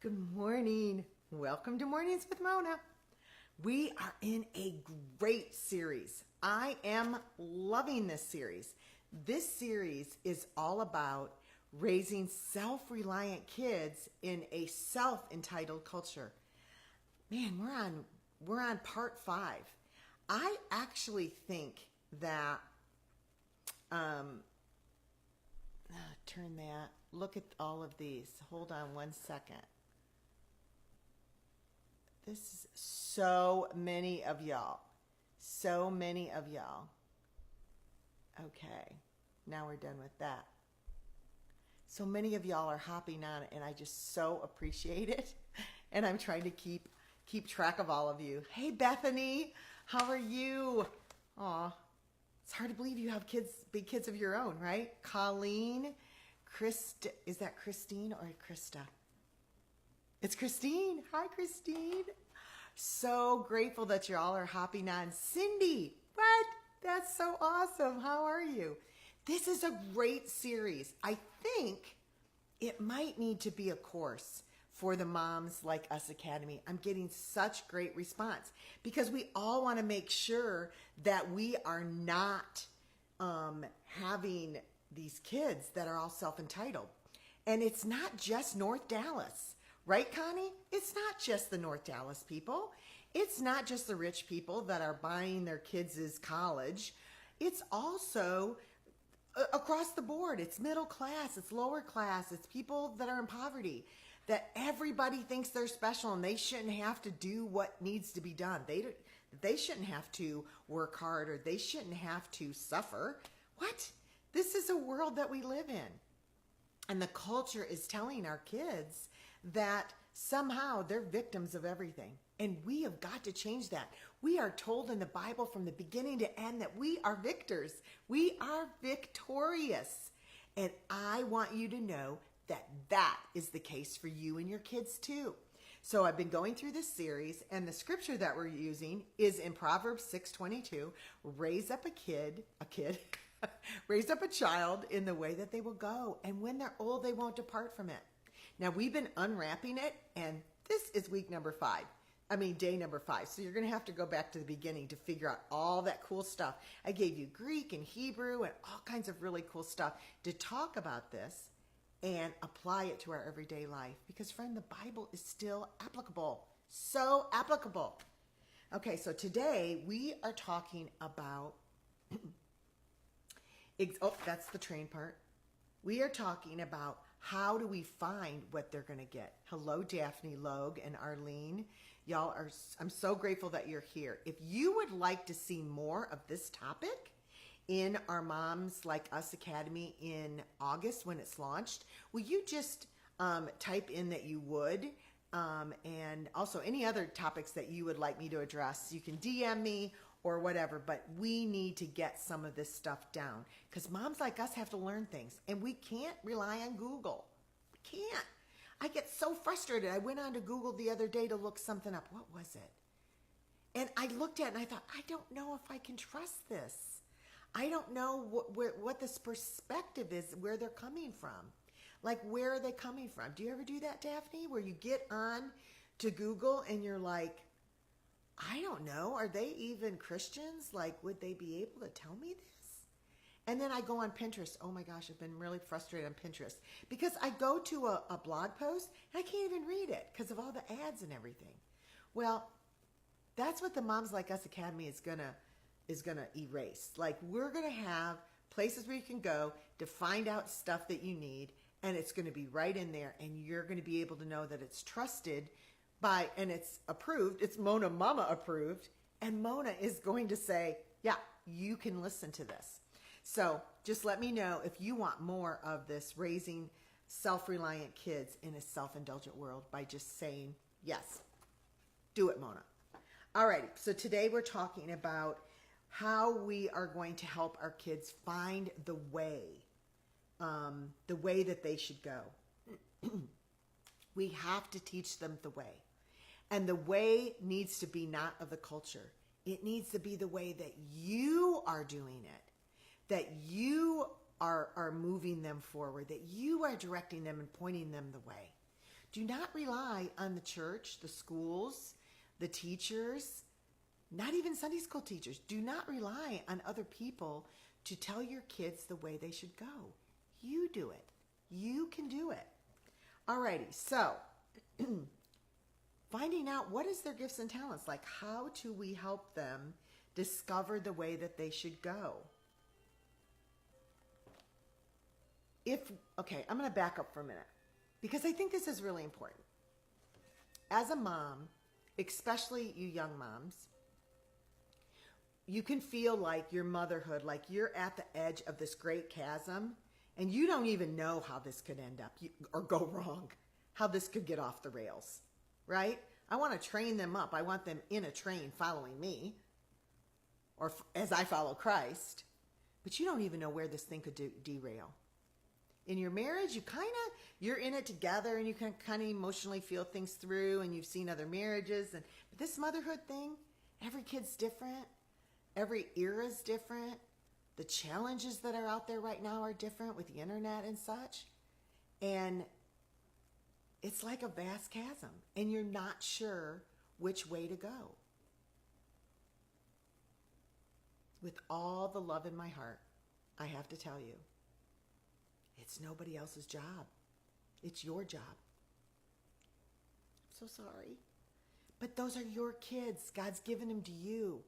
Good morning. Welcome to Mornings with Mona. We are in a great series. I am loving this series. This series is all about raising self-reliant kids in a self-entitled culture. Man, we're on part 5. I actually think that turn that. Look at all of these. Hold on one second. This is so many of y'all. So many of y'all. Okay, now we're done with that. So many of y'all are hopping on it, and I just so appreciate it. And I'm trying to keep track of all of you. Hey, Bethany, how are you? Aw, it's hard to believe you have kids, big kids of your own, right? Colleen, is that Christine or Krista? It's Christine. Hi, Christine. So grateful that y'all are hopping on. Cindy, what? That's so awesome. How are you? This is a great series. I think it might need to be a course for the Moms Like Us Academy. I'm getting such great response because we all want to make sure that we are not having these kids that are all self-entitled. And it's not just North Dallas. Right, Connie? It's not just the North Dallas people. It's not just the rich people that are buying their kids' college. It's also across the board. It's middle class. It's lower class. It's people that are in poverty. That everybody thinks they're special and they shouldn't have to do what needs to be done. They shouldn't have to work hard or they shouldn't have to suffer. What? This is a world that we live in. And the culture is telling our kids that somehow they're victims of everything. And we have got to change that. We are told in the Bible from the beginning to end that we are victors. We are victorious. And I want you to know that that is the case for you and your kids too. So I've been going through this series, and the scripture that we're using is in Proverbs 6:22. Raise up raise up a child in the way that they will go, and when they're old, they won't depart from it. Now, we've been unwrapping it, and this is day number 5. So you're going to have to go back to the beginning to figure out all that cool stuff. I gave you Greek and Hebrew and all kinds of really cool stuff to talk about this and apply it to our everyday life. Because, friend, the Bible is still applicable. So applicable. Okay, so today we are talking about... that's the train part. We are talking about how do we find what they're going to get. Hello, Daphne, Logue, and Arlene. Y'all are, I'm so grateful that you're here. If you would like to see more of this topic in our Moms Like Us Academy in August when it's launched, will you just type in that you would? And also any other topics that you would like me to address. You can DM me or whatever, but we need to get some of this stuff down because moms like us have to learn things and we can't rely on Google. We can't. I get so frustrated. I went on to Google the other day to look something up. What was it? And I looked at it and I thought, I don't know if I can trust this. I don't know what this perspective is, where they're coming from. Like, where are they coming from? Do you ever do that, Daphne, where you get on to Google and you're like, I don't know. Are they even Christians? Like, would they be able to tell me this? And then I go on Pinterest. Oh my gosh, I've been really frustrated on Pinterest because I go to a blog post and I can't even read it because of all the ads and everything. Well, that's what the Moms Like Us Academy is gonna erase. Like, we're gonna have places where you can go to find out stuff that you need, and it's gonna be right in there, and you're gonna be able to know that it's trusted and it's approved, it's Mona Mama approved, and Mona is going to say, yeah, you can listen to this. So just let me know if you want more of this raising self-reliant kids in a self-indulgent world by just saying, yes, do it, Mona. Alrighty, so today we're talking about how we are going to help our kids find the way that they should go. We have to teach them the way. And the way needs to be not of the culture. It needs to be the way that you are doing it, that you are moving them forward, that you are directing them and pointing them the way. Do Do not rely on the church, the schools, the teachers, not even Sunday school teachers. Do not rely on other people to tell your kids the way they should go. You do it. You can do it. Alrighty, so finding out what is their gifts and talents, like how do we help them discover the way that they should go? Okay, I'm going to back up for a minute because I think this is really important. As a mom, especially you young moms, you can feel like your motherhood, like you're at the edge of this great chasm and you don't even know how this could end up or go wrong, how this could get off the rails, right? I want to train them up. I want them in a train following me or as I follow Christ, but you don't even know where this thing could derail. In your marriage, you're in it together and you can kind of emotionally feel things through and you've seen other marriages. But this motherhood thing, every kid's different. Every era is different. The challenges that are out there right now are different with the internet and such. And it's like a vast chasm and you're not sure which way to go. With all the love in my heart, I have to tell you, it's nobody else's job. It's your job. I'm so sorry. But those are your kids. God's given them to you.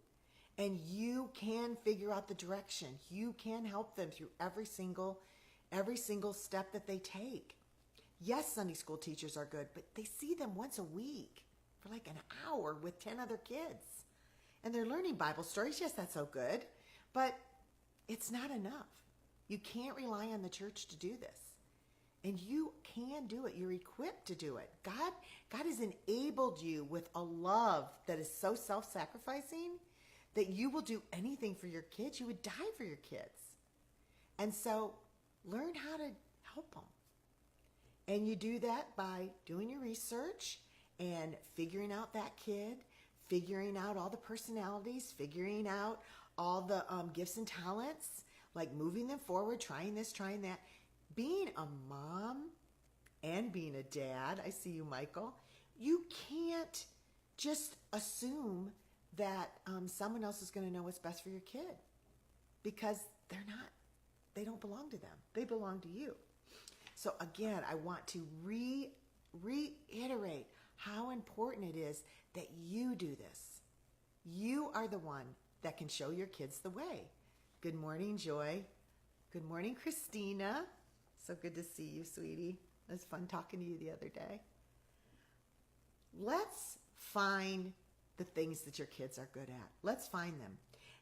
And you can figure out the direction. You can help them through every single step that they take. Yes, Sunday school teachers are good, but they see them once a week for like an hour with 10 other kids. And they're learning Bible stories. Yes, that's so good. But it's not enough. You can't rely on the church to do this. And you can do it. You're equipped to do it. God has enabled you with a love that is so self-sacrificing that you will do anything for your kids. You would die for your kids. And so learn how to help them. And you do that by doing your research and figuring out that kid, figuring out all the personalities, figuring out all the gifts and talents, like moving them forward, trying this, trying that. Being a mom and being a dad, I see you, Michael, you can't just assume that someone else is going to know what's best for your kid because they don't belong to them. They belong to you. So again, I want to reiterate how important it is that you do this. You are the one that can show your kids the way. Good morning, Joy. Good morning, Christina. So good to see you, sweetie. It was fun talking to you the other day. Let's find the things that your kids are good at. Let's find them.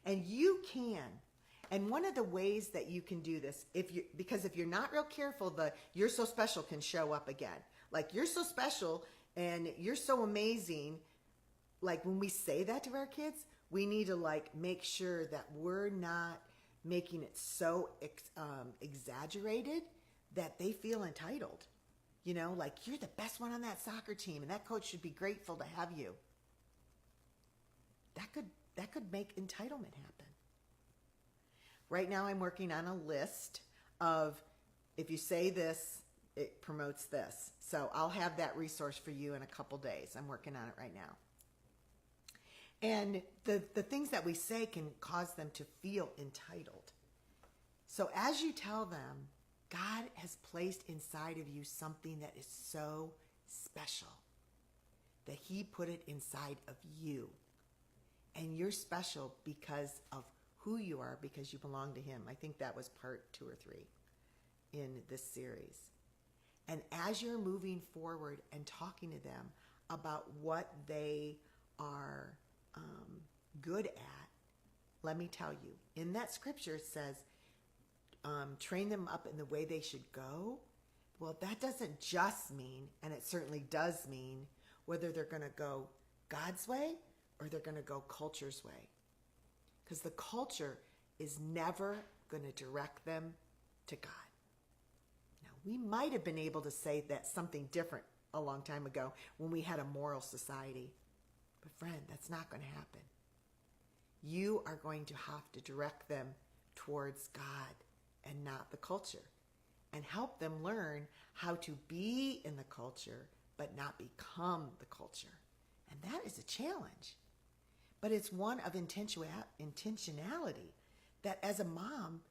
And you can. And one of the ways that you can do this, because if you're not real careful, the "you're so special" can show up again. Like, you're so special and you're so amazing. Like, when we say that to our kids, we need to make sure that we're not making it so exaggerated that they feel entitled. You know, like, you're the best one on that soccer team and that coach should be grateful to have you. That could make entitlement happen. Right now I'm working on a list of, if you say this, it promotes this. So I'll have that resource for you in a couple days. I'm working on it right now. And the things that we say can cause them to feel entitled. So as you tell them, God has placed inside of you something that is so special, that He put it inside of you. And you're special because of who you are, because you belong to Him. I think that was part 2 or 3 in this series. And as you're moving forward and talking to them about what they are good at, let me tell you, in that scripture it says, train them up in the way they should go. Well, that doesn't just mean, and it certainly does mean, whether they're going to go God's way or they're going to go culture's way. Because the culture is never going to direct them to God. Now, we might have been able to say that something different a long time ago when we had a moral society. But friend, that's not going to happen. You are going to have to direct them towards God and not the culture, and help them learn how to be in the culture but not become the culture. And that is a challenge. But it's one of intentionality that as a mom,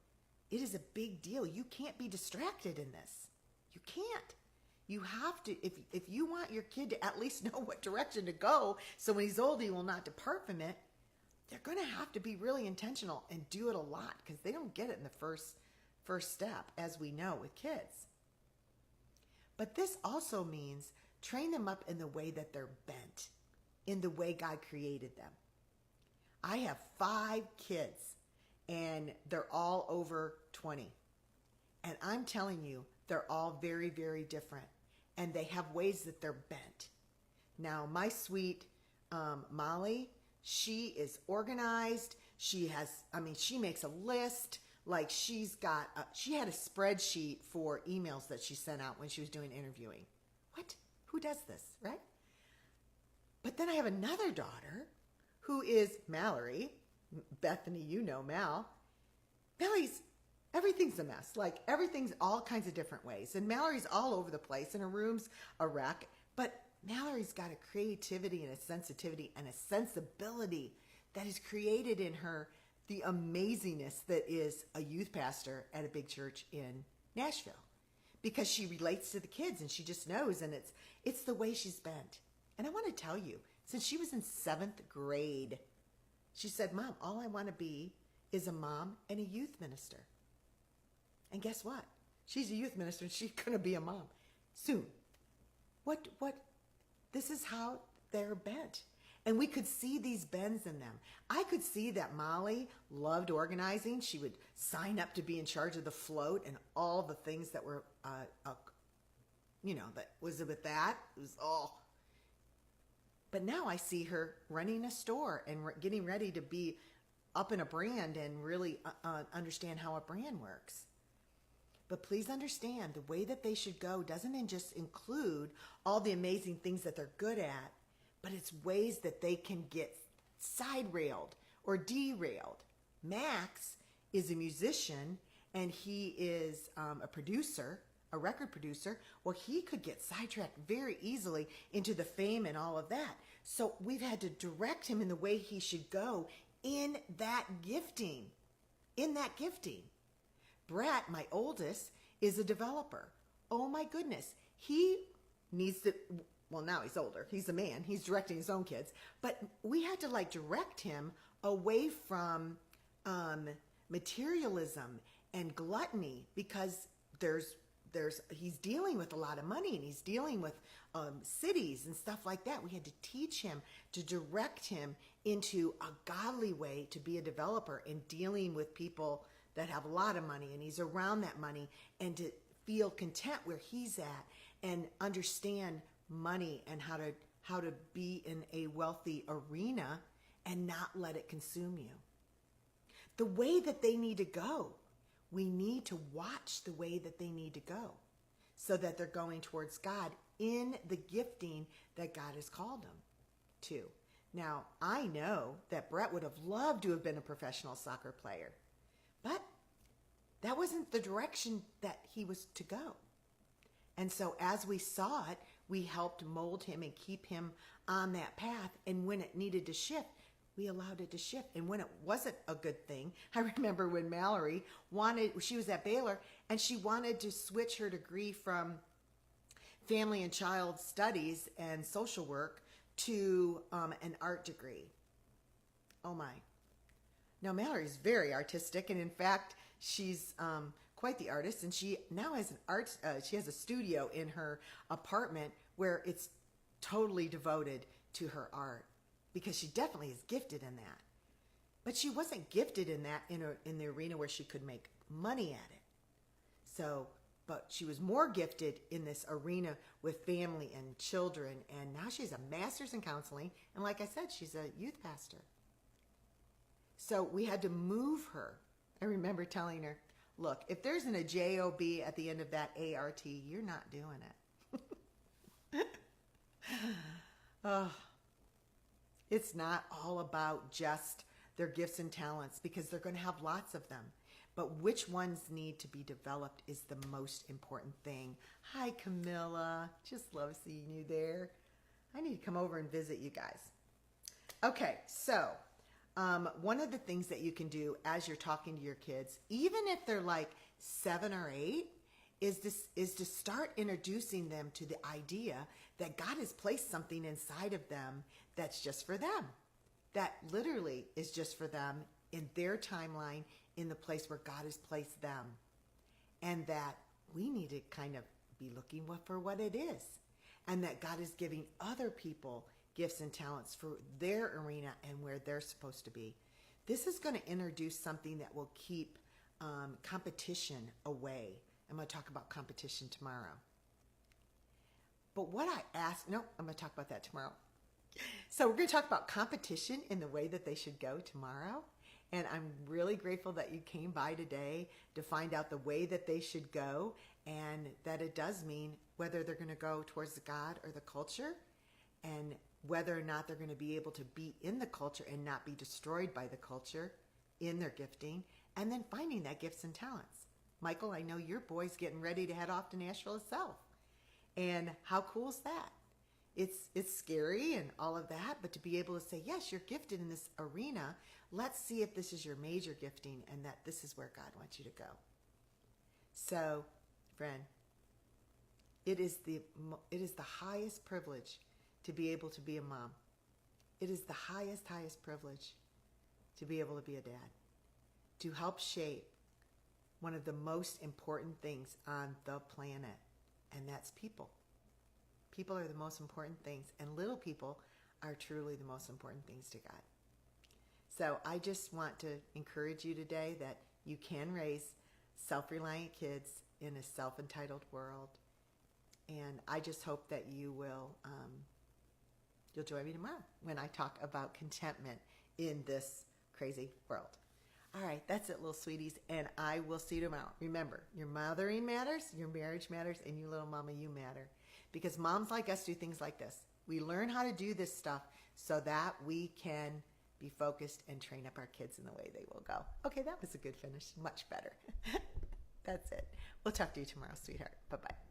it is a big deal. You can't be distracted in this. You can't. You have to, if you want your kid to at least know what direction to go, so when he's old, he will not depart from it, they're going to have to be really intentional and do it a lot because they don't get it in the first step, as we know with kids. But this also means train them up in the way that they're bent, in the way God created them. I have 5 kids, and they're all over 20. And I'm telling you, they're all very, very different. And they have ways that they're bent. Now, my sweet Molly, she is organized. She makes a list. Like she had a spreadsheet for emails that she sent out when she was doing interviewing. What? Who does this, right? But then I have another daughter who is Mallory. Bethany, you know Mal. Everything's a mess. Like everything's all kinds of different ways. And Mallory's all over the place and her room's a wreck. But Mallory's got a creativity and a sensitivity and a sensibility that is created in her the amazingness that is a youth pastor at a big church in Nashville. Because she relates to the kids and she just knows, and it's the way she's bent. And I want to tell you, since she was in 7th grade, she said, Mom, all I want to be is a mom and a youth minister. And guess what? She's a youth minister and she's going to be a mom soon. What? This is how they're bent. And we could see these bends in them. I could see that Molly loved organizing. She would sign up to be in charge of the float and all the things that were, that was with that. It was all. But now I see her running a store and getting ready to be up in a brand and really understand how a brand works. But please understand, the way that they should go doesn't just include all the amazing things that they're good at, but it's ways that they can get side-railed or derailed. Max is a musician and he is a producer, a record producer. Well, he could get sidetracked very easily into the fame and all of that. So we've had to direct him in the way he should go in that gifting. Brett, my oldest, is a developer. Oh my goodness. He needs to, well, now he's older. He's a man. He's directing his own kids. But we had to direct him away from materialism and gluttony because he's dealing with a lot of money and he's dealing with cities and stuff like that. We had to teach him, to direct him into a godly way to be a developer and dealing with people that have a lot of money, and he's around that money, and to feel content where he's at and understand money and how to be in a wealthy arena and not let it consume you. The way that they need to go, we need to watch the way that they need to go so that they're going towards God in the gifting that God has called them to. Now, I know that Brett would have loved to have been a professional soccer player, but that wasn't the direction that he was to go. And so as we saw it, we helped mold him and keep him on that path. And when it needed to shift, we allowed it to shift. And when it wasn't a good thing, I remember when Mallory she was at Baylor, and she wanted to switch her degree from family and child studies and social work to an art degree. Oh my. Now, Mallory's very artistic, and in fact, she's quite the artist, and she now has she has a studio in her apartment where it's totally devoted to her art because she definitely is gifted in that. But she wasn't gifted in that in the arena where she could make money at it. So, but she was more gifted in this arena with family and children, and now she's a master's in counseling, and like I said, she's a youth pastor. So we had to move her. I remember telling her, look, if there isn't a J-O-B at the end of that A-R-T, you're not doing it. It's not all about just their gifts and talents because they're going to have lots of them. but which ones need to be developed is the most important thing. Hi, Camilla. Just love seeing you there. I need to come over and visit you guys. Okay, so one of the things that you can do as you're talking to your kids, even if they're like 7 or 8, is to start introducing them to the idea that God has placed something inside of them that's just for them. That literally is just for them in their timeline, in the place where God has placed them. And that we need to kind of be looking for what it is. And that God is giving other people gifts and talents for their arena and where they're supposed to be. This is going to introduce something that will keep competition away. I'm going to talk about competition tomorrow. But what I asked, I'm going to talk about that tomorrow. So we're going to talk about competition in the way that they should go tomorrow. And I'm really grateful that you came by today to find out the way that they should go, and that it does mean whether they're going to go towards the God or the culture, and whether or not they're going to be able to be in the culture and not be destroyed by the culture in their gifting, and then finding that gifts and talents. Michael, I know your boy's getting ready to head off to Nashville itself. And how cool is that? It's scary and all of that, but to be able to say, yes, you're gifted in this arena. Let's see if this is your major gifting and that this is where God wants you to go. So, friend, it is the highest privilege to be able to be a mom. It is the highest privilege to be able to be a dad, to help shape one of the most important things on the planet, and that's people. People are the most important things, and little people are truly the most important things to God. So I just want to encourage you today that you can raise self-reliant kids in a self-entitled world, and I just hope that you will you'll join me tomorrow when I talk about contentment in this crazy world. All right, that's it, little sweeties, and I will see you tomorrow. Remember, your mothering matters, your marriage matters, and you little mama, you matter. Because moms like us do things like this. We learn how to do this stuff so that we can be focused and train up our kids in the way they will go. Okay, that was a good finish. Much better. That's it. We'll talk to you tomorrow, sweetheart. Bye-bye.